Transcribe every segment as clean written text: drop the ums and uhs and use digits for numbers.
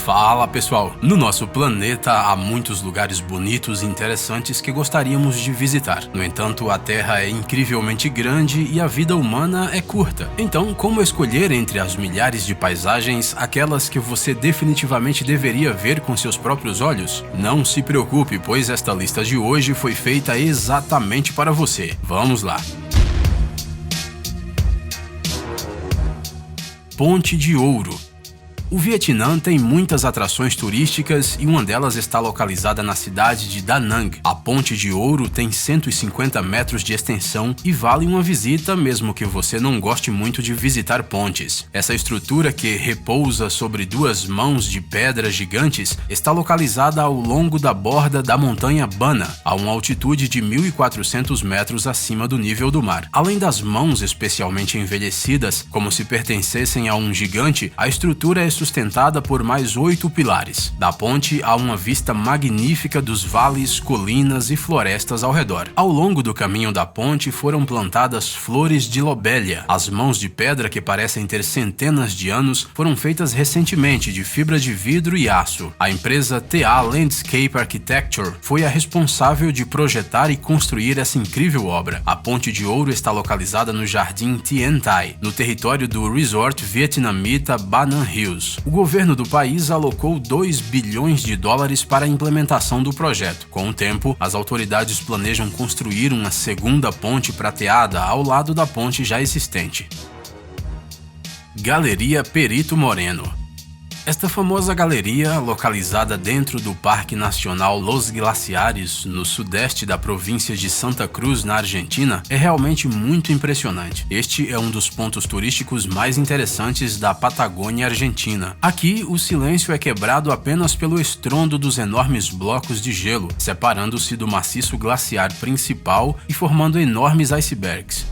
Fala pessoal, no nosso planeta há muitos lugares bonitos e interessantes que gostaríamos de visitar. No entanto, a Terra é incrivelmente grande e a vida humana é curta. Então, como escolher entre as milhares de paisagens aquelas que você definitivamente deveria ver com seus próprios olhos? Não se preocupe, pois esta lista de hoje foi feita exatamente para você. Vamos lá! Ponte de Ouro. O Vietnã tem muitas atrações turísticas e uma delas está localizada na cidade de Da Nang. A Ponte de Ouro tem 150 metros de extensão e vale uma visita mesmo que você não goste muito de visitar pontes. Essa estrutura, que repousa sobre duas mãos de pedra gigantes, está localizada ao longo da borda da montanha Bana, a uma altitude de 1.400 metros acima do nível do mar. Além das mãos especialmente envelhecidas, como se pertencessem a um gigante, a estrutura é sustentada por mais 8 pilares. Da ponte há uma vista magnífica dos vales, colinas e florestas ao redor. Ao longo do caminho da ponte foram plantadas flores de lobélia. As mãos de pedra, que parecem ter centenas de anos, foram feitas recentemente de fibra de vidro e aço. A empresa TA Landscape Architecture foi a responsável de projetar e construir essa incrível obra. A Ponte de Ouro está localizada no Jardim Tien Thai, no território do resort vietnamita Ba Nan Hills. O governo do país alocou 2 bilhões de dólares para a implementação do projeto. Com o tempo, as autoridades planejam construir uma segunda ponte prateada ao lado da ponte já existente. Galeria Perito Moreno. Esta famosa galeria, localizada dentro do Parque Nacional Los Glaciares, no sudeste da província de Santa Cruz, na Argentina, é realmente muito impressionante. Este é um dos pontos turísticos mais interessantes da Patagônia Argentina. Aqui, o silêncio é quebrado apenas pelo estrondo dos enormes blocos de gelo, separando-se do maciço glaciar principal e formando enormes icebergs.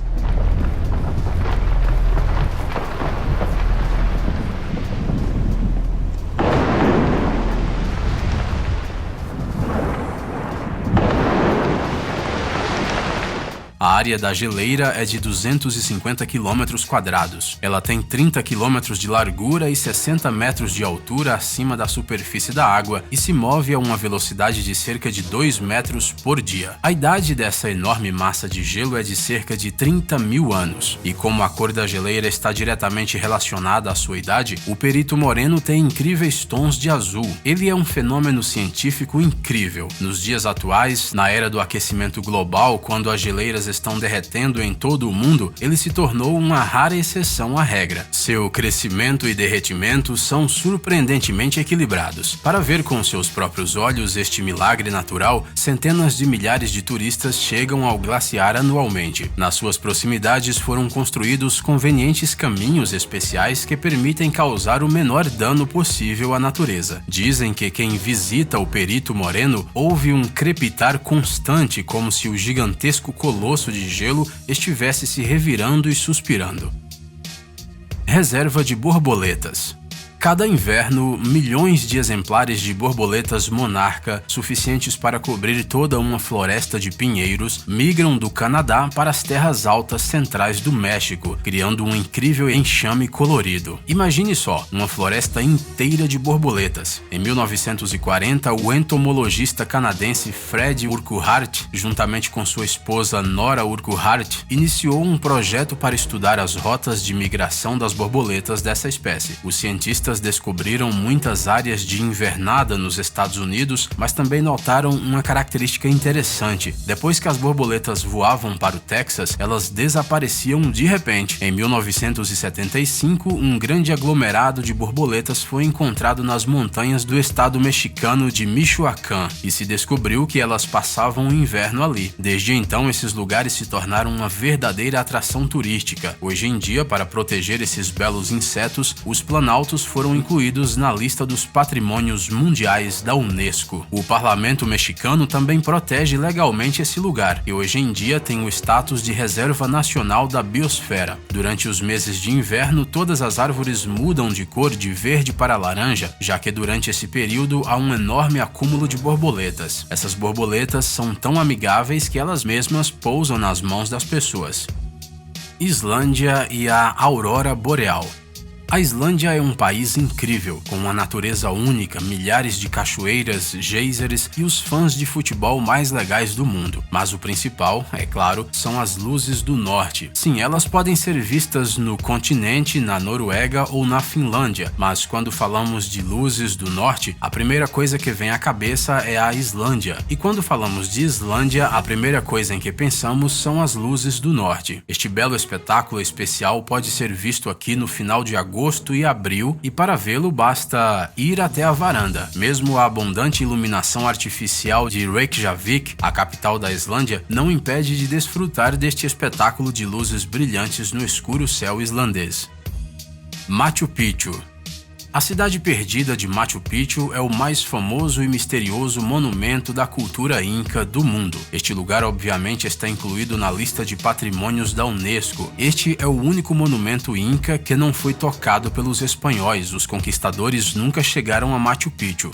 A área da geleira é de 250 km². Ela tem 30 km de largura e 60 metros de altura acima da superfície da água e se move a uma velocidade de cerca de 2 metros por dia. A idade dessa enorme massa de gelo é de cerca de 30 mil anos. E como a cor da geleira está diretamente relacionada à sua idade, o Perito Moreno tem incríveis tons de azul. Ele é um fenômeno científico incrível. Nos dias atuais, na era do aquecimento global, quando as geleiras estão derretendo em todo o mundo, ele se tornou uma rara exceção à regra. Seu crescimento e derretimento são surpreendentemente equilibrados. Para ver com seus próprios olhos este milagre natural, centenas de milhares de turistas chegam ao glaciar anualmente. Nas suas proximidades foram construídos convenientes caminhos especiais que permitem causar o menor dano possível à natureza. Dizem que quem visita o Perito Moreno ouve um crepitar constante, como se o gigantesco colosso de gelo estivesse se revirando e suspirando. Reserva de borboletas. Cada inverno, milhões de exemplares de borboletas monarca, suficientes para cobrir toda uma floresta de pinheiros, migram do Canadá para as terras altas centrais do México, criando um incrível enxame colorido. Imagine só, uma floresta inteira de borboletas. Em 1940, o entomologista canadense Fred Urquhart, juntamente com sua esposa Nora Urquhart, iniciou um projeto para estudar as rotas de migração das borboletas dessa espécie. Os cientistas descobriram muitas áreas de invernada nos Estados Unidos, mas também notaram uma característica interessante. Depois que as borboletas voavam para o Texas, elas desapareciam de repente. Em 1975, um grande aglomerado de borboletas foi encontrado nas montanhas do estado mexicano de Michoacán e se descobriu que elas passavam o inverno ali. Desde então, esses lugares se tornaram uma verdadeira atração turística. Hoje em dia, para proteger esses belos insetos, os planaltos foram incluídos na lista dos patrimônios mundiais da Unesco. O parlamento mexicano também protege legalmente esse lugar e hoje em dia tem o status de reserva nacional da biosfera. Durante os meses de inverno, todas as árvores mudam de cor de verde para laranja, já que durante esse período há um enorme acúmulo de borboletas. Essas borboletas são tão amigáveis que elas mesmas pousam nas mãos das pessoas. Islândia e a aurora boreal. A Islândia é um país incrível, com uma natureza única, milhares de cachoeiras, geysers e os fãs de futebol mais legais do mundo. Mas o principal, é claro, são as luzes do norte. Sim, elas podem ser vistas no continente, na Noruega ou na Finlândia, mas quando falamos de luzes do norte, a primeira coisa que vem à cabeça é a Islândia. E quando falamos de Islândia, a primeira coisa em que pensamos são as luzes do norte. Este belo espetáculo especial pode ser visto aqui no final de agosto e abril, e para vê-lo basta ir até a varanda. Mesmo a abundante iluminação artificial de Reykjavik, a capital da Islândia, não impede de desfrutar deste espetáculo de luzes brilhantes no escuro céu islandês. Machu Picchu. A cidade perdida de Machu Picchu é o mais famoso e misterioso monumento da cultura inca do mundo. Este lugar obviamente está incluído na lista de patrimônios da Unesco. Este é o único monumento inca que não foi tocado pelos espanhóis. Os conquistadores nunca chegaram a Machu Picchu.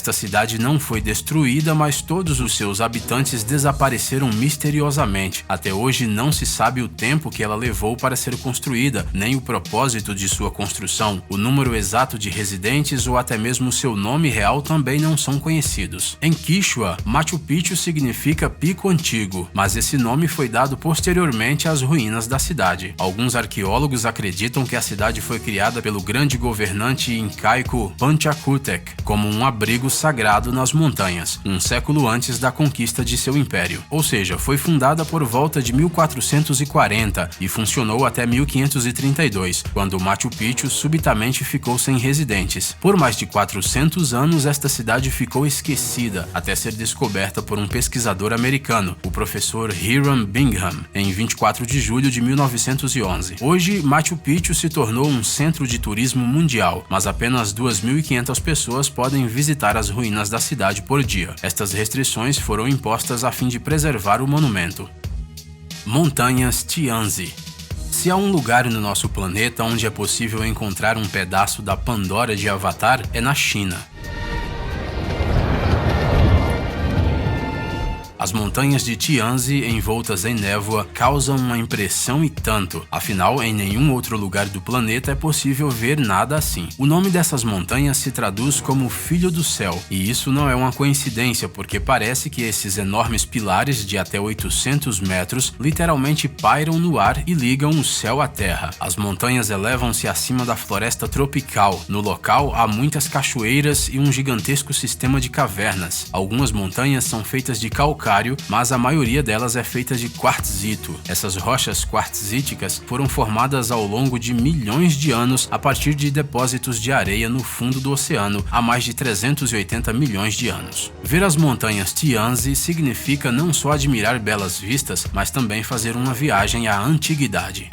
Esta cidade não foi destruída, mas todos os seus habitantes desapareceram misteriosamente. Até hoje não se sabe o tempo que ela levou para ser construída, nem o propósito de sua construção. O número exato de residentes ou até mesmo seu nome real também não são conhecidos. Em Quichua, Machu Picchu significa pico antigo, mas esse nome foi dado posteriormente às ruínas da cidade. Alguns arqueólogos acreditam que a cidade foi criada pelo grande governante incaico Panchakutec como um abrigo sagrado nas montanhas, um século antes da conquista de seu império. Ou seja, foi fundada por volta de 1440 e funcionou até 1532, quando Machu Picchu subitamente ficou sem residentes. Por mais de 400 anos, esta cidade ficou esquecida, até ser descoberta por um pesquisador americano, o professor Hiram Bingham, em 24 de julho de 1911. Hoje, Machu Picchu se tornou um centro de turismo mundial, mas apenas 2.500 pessoas podem visitar as ruínas da cidade por dia. Estas restrições foram impostas a fim de preservar o monumento. Montanhas Tianzi. Se há um lugar no nosso planeta onde é possível encontrar um pedaço da Pandora de Avatar, é na China. As montanhas de Tianzi, envoltas em névoa, causam uma impressão e tanto. Afinal, em nenhum outro lugar do planeta é possível ver nada assim. O nome dessas montanhas se traduz como Filho do Céu, e isso não é uma coincidência, porque parece que esses enormes pilares de até 800 metros literalmente pairam no ar e ligam o céu à terra. As montanhas elevam-se acima da floresta tropical. No local, há muitas cachoeiras e um gigantesco sistema de cavernas. Algumas montanhas são feitas de calcário, mas a maioria delas é feita de quartzito. Essas rochas quartzíticas foram formadas ao longo de milhões de anos a partir de depósitos de areia no fundo do oceano há mais de 380 milhões de anos. Ver as montanhas Tianzi significa não só admirar belas vistas, mas também fazer uma viagem à antiguidade.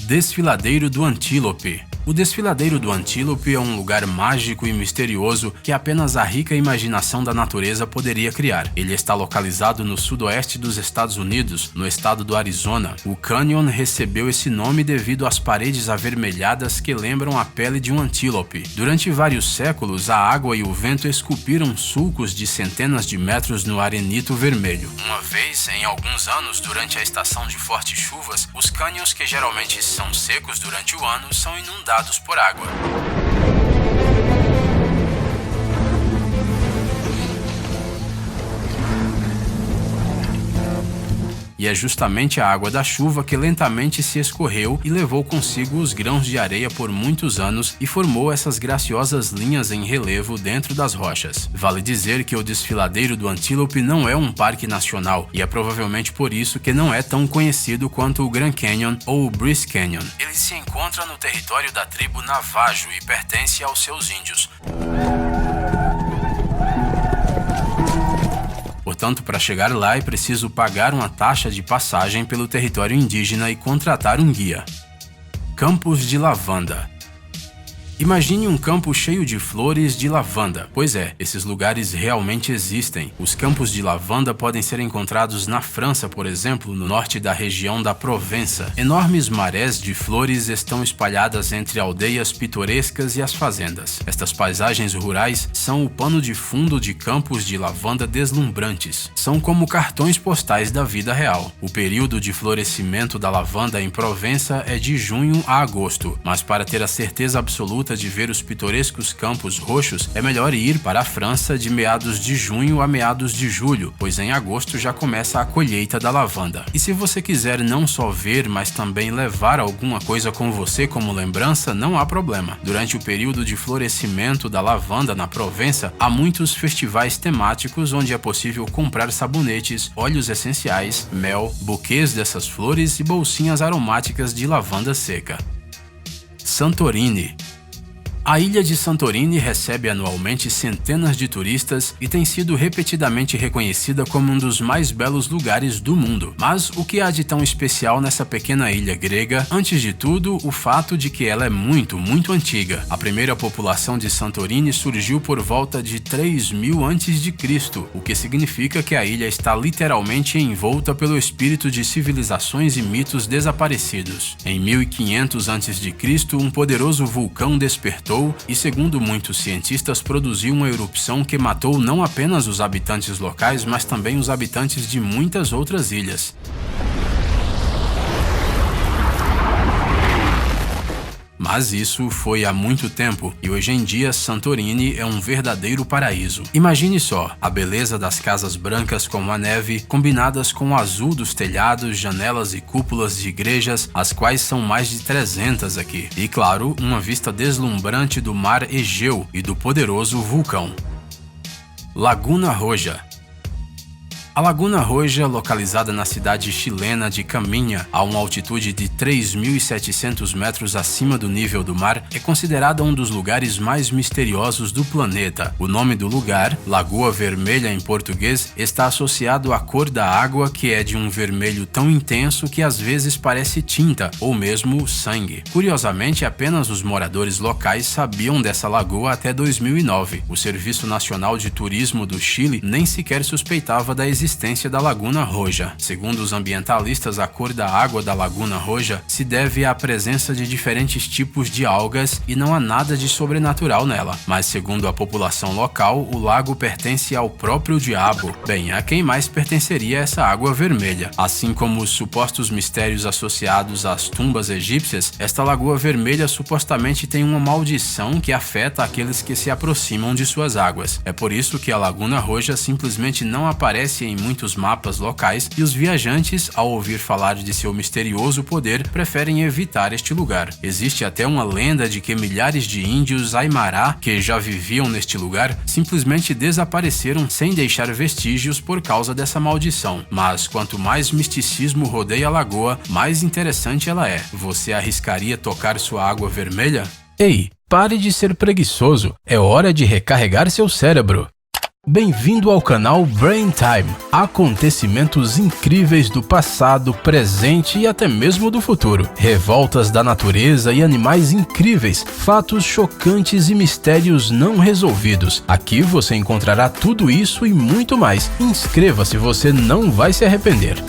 Desfiladeiro do Antílope. O Desfiladeiro do Antílope é um lugar mágico e misterioso que apenas a rica imaginação da natureza poderia criar. Ele está localizado no sudoeste dos Estados Unidos, no estado do Arizona. O canyon recebeu esse nome devido às paredes avermelhadas que lembram a pele de um antílope. Durante vários séculos, a água e o vento esculpiram sulcos de centenas de metros no arenito vermelho. Uma vez, em alguns anos, durante a estação de fortes chuvas, os cânions, que geralmente são secos durante o ano, são inundados por água. E é justamente a água da chuva que lentamente se escorreu e levou consigo os grãos de areia por muitos anos e formou essas graciosas linhas em relevo dentro das rochas. Vale dizer que o Desfiladeiro do Antílope não é um parque nacional, e é provavelmente por isso que não é tão conhecido quanto o Grand Canyon ou o Bryce Canyon. Ele se encontra no território da tribo Navajo e pertence aos seus índios. Portanto, para chegar lá é preciso pagar uma taxa de passagem pelo território indígena e contratar um guia. Campos de lavanda. Imagine um campo cheio de flores de lavanda. Pois é, esses lugares realmente existem. Os campos de lavanda podem ser encontrados na França, por exemplo, no norte da região da Provença. Enormes marés de flores estão espalhadas entre aldeias pitorescas e as fazendas. Estas paisagens rurais são o pano de fundo de campos de lavanda deslumbrantes. São como cartões postais da vida real. O período de florescimento da lavanda em Provença é de junho a agosto, mas para ter a certeza absoluta de ver os pitorescos campos roxos, é melhor ir para a França de meados de junho a meados de julho, pois em agosto já começa a colheita da lavanda. E se você quiser não só ver, mas também levar alguma coisa com você como lembrança, não há problema. Durante o período de florescimento da lavanda na Provença, há muitos festivais temáticos onde é possível comprar sabonetes, óleos essenciais, mel, buquês dessas flores e bolsinhas aromáticas de lavanda seca. Santorini. A ilha de Santorini recebe anualmente centenas de turistas e tem sido repetidamente reconhecida como um dos mais belos lugares do mundo. Mas o que há de tão especial nessa pequena ilha grega? Antes de tudo, o fato de que ela é muito antiga. A primeira população de Santorini surgiu por volta de 3000 a.C., o que significa que a ilha está literalmente envolta pelo espírito de civilizações e mitos desaparecidos. Em 1500 a.C., um poderoso vulcão despertou e, segundo muitos cientistas, produziu uma erupção que matou não apenas os habitantes locais, mas também os habitantes de muitas outras ilhas. Mas isso foi há muito tempo e hoje em dia Santorini é um verdadeiro paraíso. Imagine só, a beleza das casas brancas como a neve, combinadas com o azul dos telhados, janelas e cúpulas de igrejas, as quais são mais de 300 aqui. E claro, uma vista deslumbrante do mar Egeu e do poderoso vulcão. Laguna Roja. A Laguna Roja, localizada na cidade chilena de Caminha, a uma altitude de 3.700 metros acima do nível do mar, é considerada um dos lugares mais misteriosos do planeta. O nome do lugar, Lagoa Vermelha em português, está associado à cor da água, que é de um vermelho tão intenso que às vezes parece tinta, ou mesmo sangue. Curiosamente, apenas os moradores locais sabiam dessa lagoa até 2009. O Serviço Nacional de Turismo do Chile nem sequer suspeitava da existência da Laguna Roja. Segundo os ambientalistas, a cor da água da Laguna Roja se deve à presença de diferentes tipos de algas e não há nada de sobrenatural nela. Mas segundo a população local, o lago pertence ao próprio diabo. Bem, a quem mais pertenceria essa água vermelha? Assim como os supostos mistérios associados às tumbas egípcias, esta Lagoa Vermelha supostamente tem uma maldição que afeta aqueles que se aproximam de suas águas. É por isso que a Laguna Roja simplesmente não aparece em muitos mapas locais e os viajantes, ao ouvir falar de seu misterioso poder, preferem evitar este lugar. Existe até uma lenda de que milhares de índios Aymara, que já viviam neste lugar, simplesmente desapareceram sem deixar vestígios por causa dessa maldição. Mas quanto mais misticismo rodeia a lagoa, mais interessante ela é. Você arriscaria tocar sua água vermelha? Ei, pare de ser preguiçoso, é hora de recarregar seu cérebro. Bem-vindo ao canal Brain Time. Acontecimentos incríveis do passado, presente e até mesmo do futuro. Revoltas da natureza e animais incríveis, fatos chocantes e mistérios não resolvidos. Aqui você encontrará tudo isso e muito mais. Inscreva-se, você não vai se arrepender.